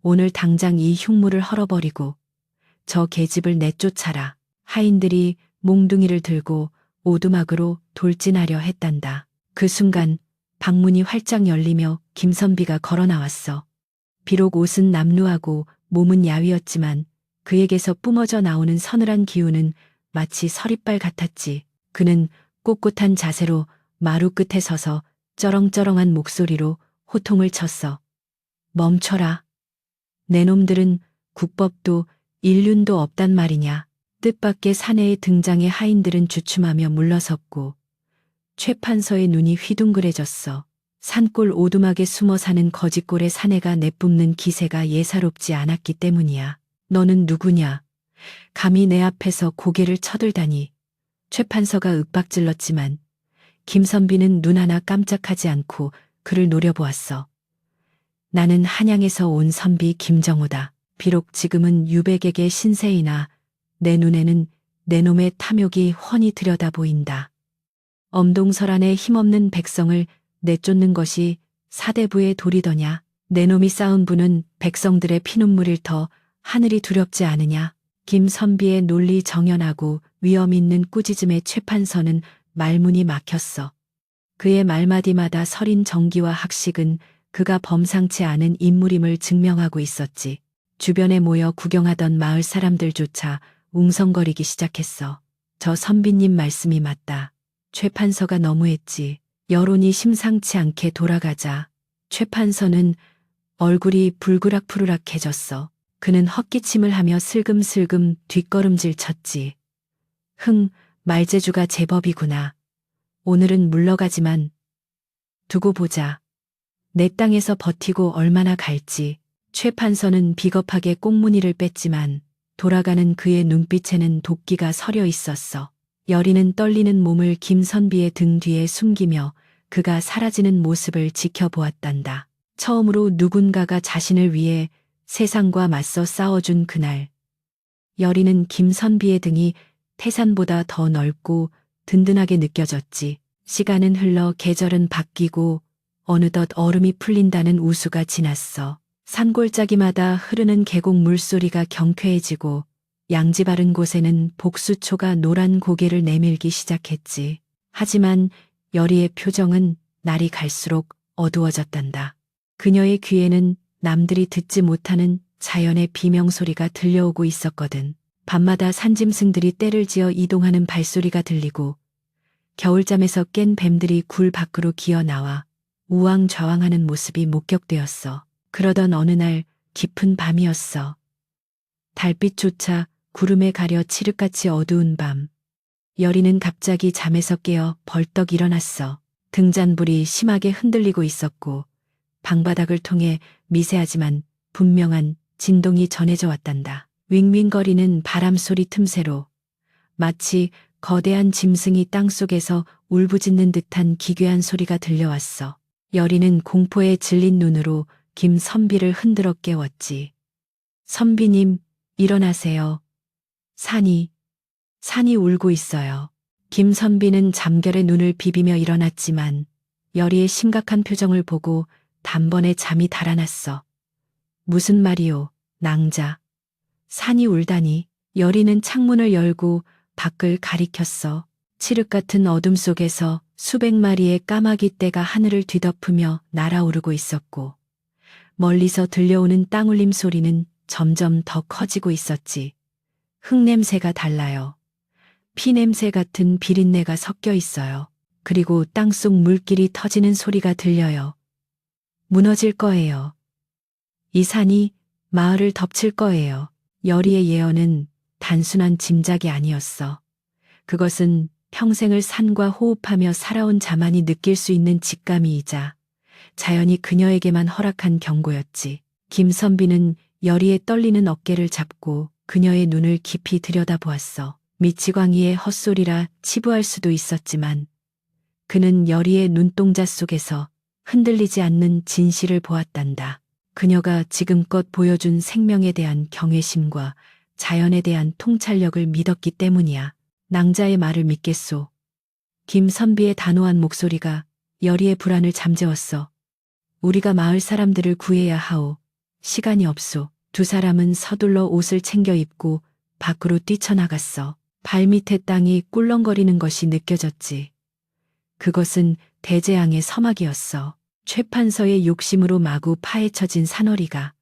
오늘 당장 이 흉물을 헐어버리고 저 계집을 내쫓아라. 하인들이 몽둥이를 들고 오두막으로 돌진하려 했단다. 그 순간 방문이 활짝 열리며 김선비가 걸어 나왔어. 비록 옷은 남루하고 몸은 야위었지만 그에게서 뿜어져 나오는 서늘한 기운은 마치 서리빨 같았지. 그는 꼿꼿한 자세로 마루 끝에 서서 쩌렁쩌렁한 목소리로 호통을 쳤어. 멈춰라. 내 놈들은 국법도 인륜도 없단 말이냐. 뜻밖의 사내의 등장에 하인들은 주춤하며 물러섰고 최 판서의 눈이 휘둥그레졌어. 산골 오두막에 숨어 사는 거짓골의 사내가 내뿜는 기세가 예사롭지 않았기 때문이야. 너는 누구냐? 감히 내 앞에서 고개를 쳐들다니. 최 판서가 윽박질렀지만 김선비는 눈 하나 깜짝하지 않고 그를 노려보았어. 나는 한양에서 온 선비 김정호다. 비록 지금은 유백에게 신세이나 내 눈에는 내 놈의 탐욕이 훤히 들여다 보인다. 엄동설안의 힘없는 백성을 내쫓는 것이 사대부의 도리더냐. 내 놈이 쌓은 부는 백성들의 피눈물일 터 하늘이 두렵지 않으냐. 김선비의 논리 정연하고 위험 있는 꾸짖음에 최 판서는 말문이 막혔어. 그의 말마디마다 서린 정기와 학식은 그가 범상치 않은 인물임을 증명하고 있었지. 주변에 모여 구경하던 마을 사람들조차 웅성거리기 시작했어. 저 선비님 말씀이 맞다. 최 판서가 너무했지. 여론이 심상치 않게 돌아가자 최 판서는 얼굴이 불그락푸르락해졌어. 그는 헛기침을 하며 슬금슬금 뒷걸음질 쳤지. 말재주가 제법이구나. 오늘은 물러가지만 두고 보자. 내 땅에서 버티고 얼마나 갈지. 최 판서는 비겁하게 꽁무니를 뺐지만 돌아가는 그의 눈빛에는 도끼가 서려 있었어. 여리는 떨리는 몸을 김선비의 등 뒤에 숨기며 그가 사라지는 모습을 지켜보았단다. 처음으로 누군가가 자신을 위해 세상과 맞서 싸워준 그날. 여리는 김선비의 등이 태산보다 더 넓고 든든하게 느껴졌지. 시간은 흘러 계절은 바뀌고 어느덧 얼음이 풀린다는 우수가 지났어. 산골짜기마다 흐르는 계곡 물소리가 경쾌해지고 양지 바른 곳에는 복수초가 노란 고개를 내밀기 시작했지. 하지만 여리의 표정은 날이 갈수록 어두워졌단다. 그녀의 귀에는 남들이 듣지 못하는 자연의 비명소리가 들려오고 있었거든. 밤마다 산짐승들이 떼를 지어 이동하는 발소리가 들리고 겨울잠에서 깬 뱀들이 굴 밖으로 기어나와 우왕좌왕하는 모습이 목격되었어. 그러던 어느 날 깊은 밤이었어. 달빛조차 구름에 가려 칠흑같이 어두운 밤. 여리는 갑자기 잠에서 깨어 벌떡 일어났어. 등잔불이 심하게 흔들리고 있었고 방바닥을 통해 미세하지만 분명한 진동이 전해져 왔단다. 윙윙거리는 바람소리 틈새로 마치 거대한 짐승이 땅속에서 울부짖는 듯한 기괴한 소리가 들려왔어. 여리는 공포에 질린 눈으로 김선비를 흔들어 깨웠지. 선비님, 일어나세요. 산이 울고 있어요. 김선비는 잠결에 눈을 비비며 일어났지만 여리의 심각한 표정을 보고 단번에 잠이 달아났어. 무슨 말이오, 낭자. 산이 울다니. 여리는 창문을 열고 밖을 가리켰어. 칠흑 같은 어둠 속에서 수백 마리의 까마귀 떼가 하늘을 뒤덮으며 날아오르고 있었고 멀리서 들려오는 땅울림 소리는 점점 더 커지고 있었지. 흙냄새가 달라요. 피냄새 같은 비린내가 섞여 있어요. 그리고 땅속 물길이 터지는 소리가 들려요. 무너질 거예요. 이 산이 마을을 덮칠 거예요. 여리의 예언은 단순한 짐작이 아니었어. 그것은 평생을 산과 호흡하며 살아온 자만이 느낄 수 있는 직감이이자 자연이 그녀에게만 허락한 경고였지. 김선비는 여리의 떨리는 어깨를 잡고 그녀의 눈을 깊이 들여다보았어. 미치광이의 헛소리라 치부할 수도 있었지만 그는 여리의 눈동자 속에서 흔들리지 않는 진실을 보았단다. 그녀가 지금껏 보여준 생명에 대한 경외심과 자연에 대한 통찰력을 믿었기 때문이야. 낭자의 말을 믿겠소. 김선비의 단호한 목소리가 여리의 불안을 잠재웠어. 우리가 마을 사람들을 구해야 하오. 시간이 없소. 두 사람은 서둘러 옷을 챙겨 입고 밖으로 뛰쳐나갔어. 발밑의 땅이 꿀렁거리는 것이 느껴졌지. 그것은 대재앙의 서막이었어. 최 판서의 욕심으로 마구 파헤쳐진 산허리가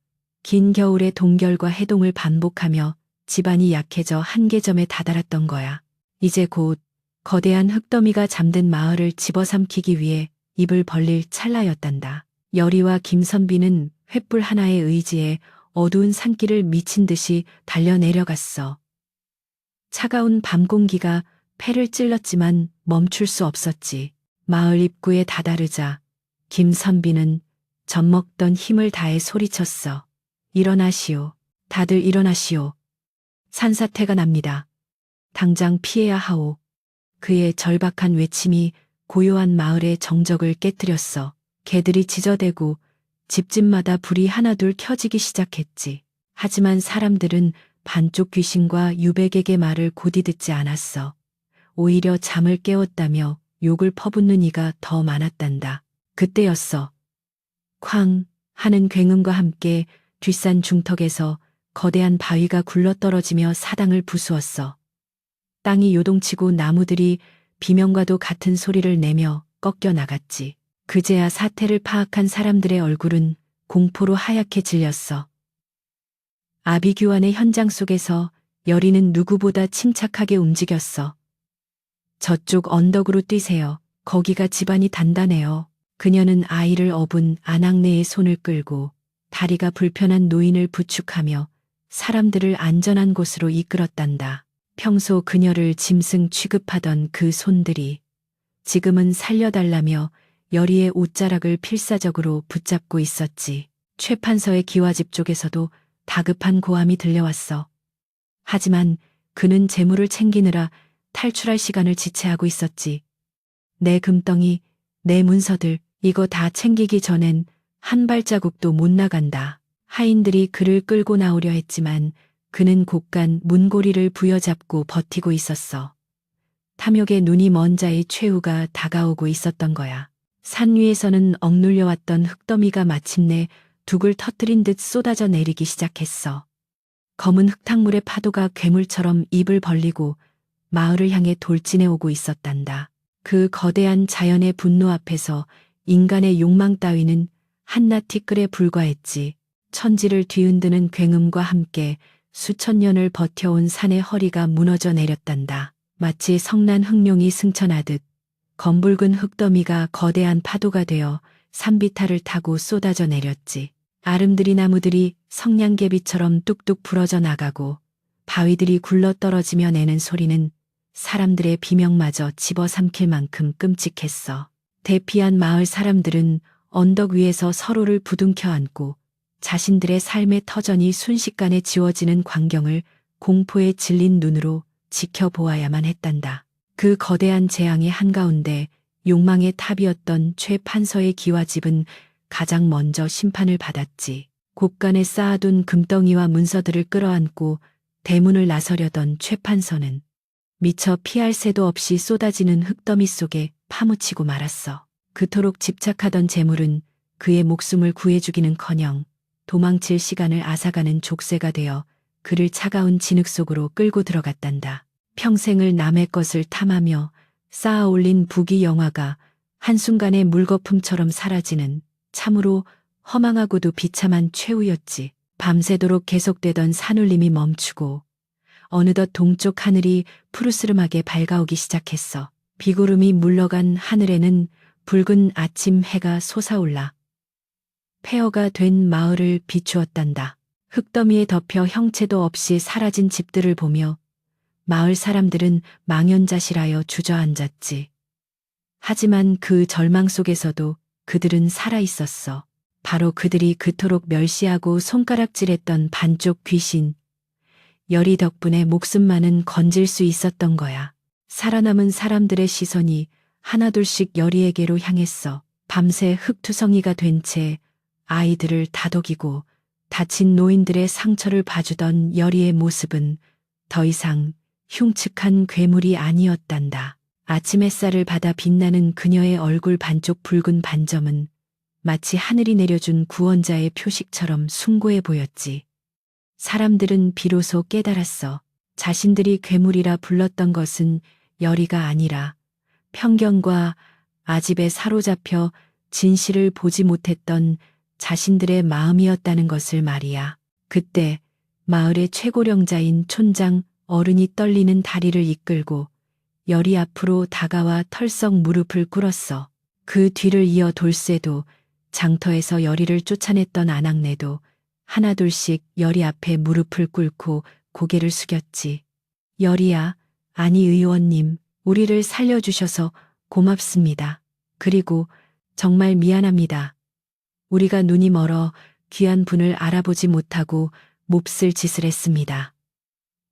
긴 겨울의 동결과 해동을 반복하며 집안이 약해져 한계점에 다다랐던 거야. 이제 곧 거대한 흙더미가 잠든 마을을 집어삼키기 위해 입을 벌릴 찰나였단다. 여리와 김선비는 횃불 하나의 의지에 어두운 산길을 미친 듯이 달려내려갔어. 차가운 밤 공기가 폐를 찔렀지만 멈출 수 없었지. 마을 입구에 다다르자 김선비는 젖먹던 힘을 다해 소리쳤어. 일어나시오. 다들 일어나시오. 산사태가 납니다. 당장 피해야 하오. 그의 절박한 외침이 고요한 마을의 정적을 깨뜨렸어. 개들이 짖어대고 집집마다 불이 하나둘 켜지기 시작했지. 하지만 사람들은 반쪽 귀신과 유백에게 말을 곧이 듣지 않았어. 오히려 잠을 깨웠다며 욕을 퍼붓는 이가 더 많았단다. 그때였어. 쾅 하는 굉음과 함께 뒷산 중턱에서 거대한 바위가 굴러떨어지며 사당을 부수었어. 땅이 요동치고 나무들이 비명과도 같은 소리를 내며 꺾여 나갔지. 그제야 사태를 파악한 사람들의 얼굴은 공포로 하얗게 질렸어. 아비규환의 현장 속에서 여리는 누구보다 침착하게 움직였어. 저쪽 언덕으로 뛰세요. 거기가 집안이 단단해요. 그녀는 아이를 업은 아낙네의 손을 끌고 다리가 불편한 노인을 부축하며 사람들을 안전한 곳으로 이끌었단다. 평소 그녀를 짐승 취급하던 그 손들이 지금은 살려달라며 여리의 옷자락을 필사적으로 붙잡고 있었지. 최 판서의 기와집 쪽에서도 다급한 고함이 들려왔어. 하지만 그는 재물을 챙기느라 탈출할 시간을 지체하고 있었지. 내 금덩이, 내 문서들, 이거 다 챙기기 전엔 한 발자국도 못 나간다. 하인들이 그를 끌고 나오려 했지만 그는 곳간 문고리를 부여잡고 버티고 있었어. 탐욕에 눈이 먼 자의 최후가 다가오고 있었던 거야. 산 위에서는 억눌려왔던 흙더미가 마침내 둑을 터뜨린 듯 쏟아져 내리기 시작했어. 검은 흙탕물의 파도가 괴물처럼 입을 벌리고 마을을 향해 돌진해 오고 있었단다. 그 거대한 자연의 분노 앞에서 인간의 욕망 따위는 한낱 티끌에 불과했지. 천지를 뒤흔드는 굉음과 함께 수천 년을 버텨온 산의 허리가 무너져 내렸단다. 마치 성난 흑룡이 승천하듯 검붉은 흙더미가 거대한 파도가 되어 산비탈을 타고 쏟아져 내렸지. 아름드리 나무들이 성냥개비처럼 뚝뚝 부러져 나가고 바위들이 굴러 떨어지며 내는 소리는 사람들의 비명마저 집어삼킬 만큼 끔찍했어. 대피한 마을 사람들은 언덕 위에서 서로를 부둥켜 안고 자신들의 삶의 터전이 순식간에 지워지는 광경을 공포에 질린 눈으로 지켜보아야만 했단다. 그 거대한 재앙의 한가운데 욕망의 탑이었던 최 판서의 기와집은 가장 먼저 심판을 받았지. 곳간에 쌓아둔 금덩이와 문서들을 끌어안고 대문을 나서려던 최 판서는 미처 피할 새도 없이 쏟아지는 흙더미 속에 파묻히고 말았어. 그토록 집착하던 재물은 그의 목숨을 구해주기는커녕 도망칠 시간을 앗아가는 족쇄가 되어 그를 차가운 진흙 속으로 끌고 들어갔단다. 평생을 남의 것을 탐하며 쌓아 올린 부귀 영화가 한순간에 물거품처럼 사라지는 참으로 허망하고도 비참한 최후였지. 밤새도록 계속되던 산울림이 멈추고 어느덧 동쪽 하늘이 푸르스름하게 밝아오기 시작했어. 비구름이 물러간 하늘에는 붉은 아침 해가 솟아올라 폐허가 된 마을을 비추었단다. 흙더미에 덮여 형체도 없이 사라진 집들을 보며 마을 사람들은 망연자실하여 주저앉았지. 하지만 그 절망 속에서도 그들은 살아있었어. 바로 그들이 그토록 멸시하고 손가락질했던 반쪽 귀신, 여리 덕분에 목숨만은 건질 수 있었던 거야. 살아남은 사람들의 시선이 하나둘씩 여리에게로 향했어. 밤새 흙투성이가 된 채 아이들을 다독이고 다친 노인들의 상처를 봐주던 여리의 모습은 더 이상 흉측한 괴물이 아니었단다. 아침 햇살을 받아 빛나는 그녀의 얼굴 반쪽 붉은 반점은 마치 하늘이 내려준 구원자의 표식처럼 숭고해 보였지. 사람들은 비로소 깨달았어. 자신들이 괴물이라 불렀던 것은 여리가 아니라 편견과 아집에 사로잡혀 진실을 보지 못했던 자신들의 마음이었다는 것을 말이야. 그때 마을의 최고령자인 촌장 어른이 떨리는 다리를 이끌고 여리 앞으로 다가와 털썩 무릎을 꿇었어. 그 뒤를 이어 돌쇠도 장터에서 여리를 쫓아냈던 아낙네도 하나둘씩 여리 앞에 무릎을 꿇고 고개를 숙였지. 여리야, 아니 의원님, 우리를 살려주셔서 고맙습니다. 그리고 정말 미안합니다. 우리가 눈이 멀어 귀한 분을 알아보지 못하고 몹쓸 짓을 했습니다.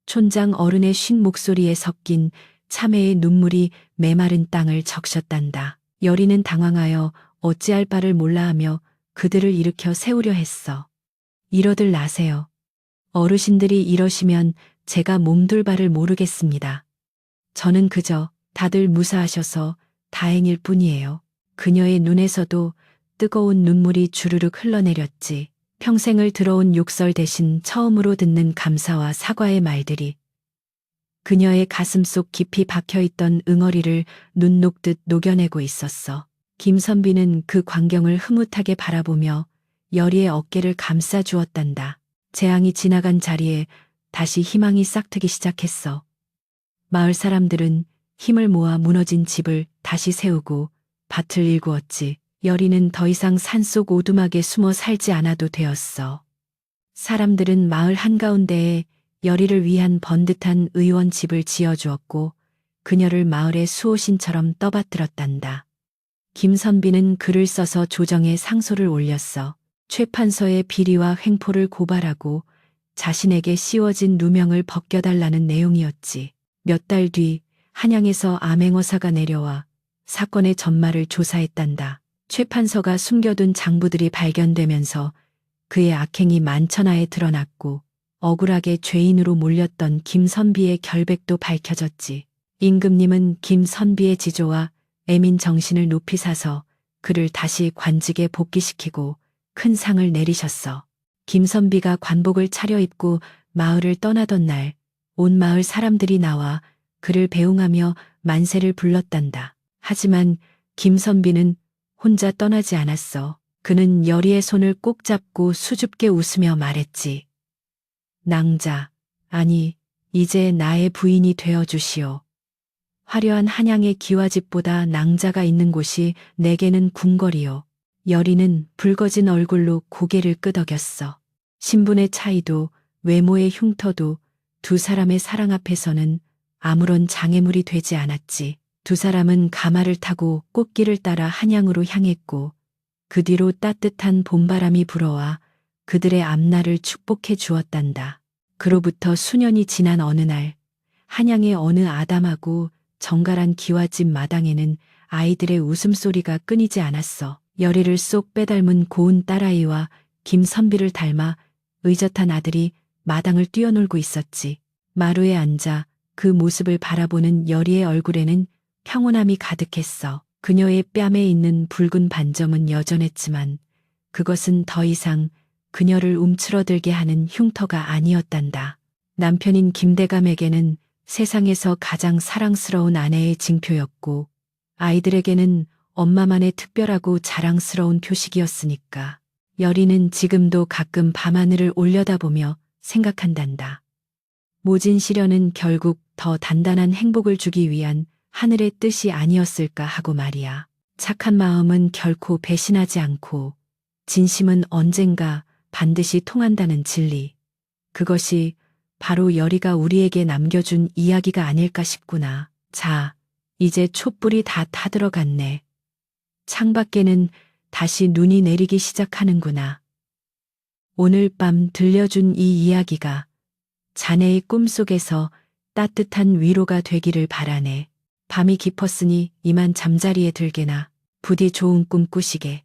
촌장 어른의 쉰 목소리에 섞인 참회의 눈물이 메마른 땅을 적셨단다. 여리는 당황하여 어찌할 바를 몰라하며 그들을 일으켜 세우려 했어. 이러들 나세요. 어르신들이 이러시면 제가 몸둘 바를 모르겠습니다. 저는 그저 다들 무사하셔서 다행일 뿐이에요. 그녀의 눈에서도 뜨거운 눈물이 주르륵 흘러내렸지. 평생을 들어온 욕설 대신 처음으로 듣는 감사와 사과의 말들이 그녀의 가슴속 깊이 박혀있던 응어리를 눈 녹듯 녹여내고 있었어. 김선비는 그 광경을 흐뭇하게 바라보며 여리의 어깨를 감싸 주었단다. 재앙이 지나간 자리에 다시 희망이 싹트기 시작했어. 마을 사람들은 힘을 모아 무너진 집을 다시 세우고 밭을 일구었지. 여리는 더 이상 산속 오두막에 숨어 살지 않아도 되었어. 사람들은 마을 한가운데에 여리를 위한 번듯한 의원 집을 지어주었고 그녀를 마을의 수호신처럼 떠받들었단다. 김선비는 글을 써서 조정에 상소를 올렸어. 최판서의 비리와 횡포를 고발하고 자신에게 씌워진 누명을 벗겨달라는 내용이었지. 몇 달 뒤 한양에서 암행어사가 내려와 사건의 전말을 조사했단다. 최판서가 숨겨둔 장부들이 발견되면서 그의 악행이 만천하에 드러났고 억울하게 죄인으로 몰렸던 김선비의 결백도 밝혀졌지. 임금님은 김선비의 지조와 애민 정신을 높이 사서 그를 다시 관직에 복귀시키고 큰 상을 내리셨어. 김선비가 관복을 차려입고 마을을 떠나던 날 온 마을 사람들이 나와 그를 배웅하며 만세를 불렀단다. 하지만 김선비는 혼자 떠나지 않았어. 그는 여리의 손을 꼭 잡고 수줍게 웃으며 말했지. 낭자, 아니, 이제 나의 부인이 되어주시오. 화려한 한양의 기와집보다 낭자가 있는 곳이 내게는 궁궐이요. 여리는 붉어진 얼굴로 고개를 끄덕였어. 신분의 차이도 외모의 흉터도 두 사람의 사랑 앞에서는 아무런 장애물이 되지 않았지. 두 사람은 가마를 타고 꽃길을 따라 한양으로 향했고 그 뒤로 따뜻한 봄바람이 불어와 그들의 앞날을 축복해 주었단다. 그로부터 수년이 지난 어느 날 한양의 어느 아담하고 정갈한 기와집 마당에는 아이들의 웃음소리가 끊이지 않았어. 여리를 쏙 빼닮은 고운 딸아이와 김선비를 닮아 의젓한 아들이 마당을 뛰어놀고 있었지. 마루에 앉아 그 모습을 바라보는 여리의 얼굴에는 평온함이 가득했어. 그녀의 뺨에 있는 붉은 반점은 여전했지만 그것은 더 이상 그녀를 움츠러들게 하는 흉터가 아니었단다. 남편인 김대감에게는 세상에서 가장 사랑스러운 아내의 징표였고 아이들에게는 엄마만의 특별하고 자랑스러운 표식이었으니까. 여리는 지금도 가끔 밤하늘을 올려다보며 생각한단다. 모진 시련은 결국 더 단단한 행복을 주기 위한 하늘의 뜻이 아니었을까 하고 말이야. 착한 마음은 결코 배신하지 않고 진심은 언젠가 반드시 통한다는 진리. 그것이 바로 여리가 우리에게 남겨준 이야기가 아닐까 싶구나. 자, 이제 촛불이 다 타들어갔네. 창밖에는 다시 눈이 내리기 시작하는구나. 오늘 밤 들려준 이 이야기가 자네의 꿈속에서 따뜻한 위로가 되기를 바라네. 밤이 깊었으니 이만 잠자리에 들게나 부디 좋은 꿈 꾸시게.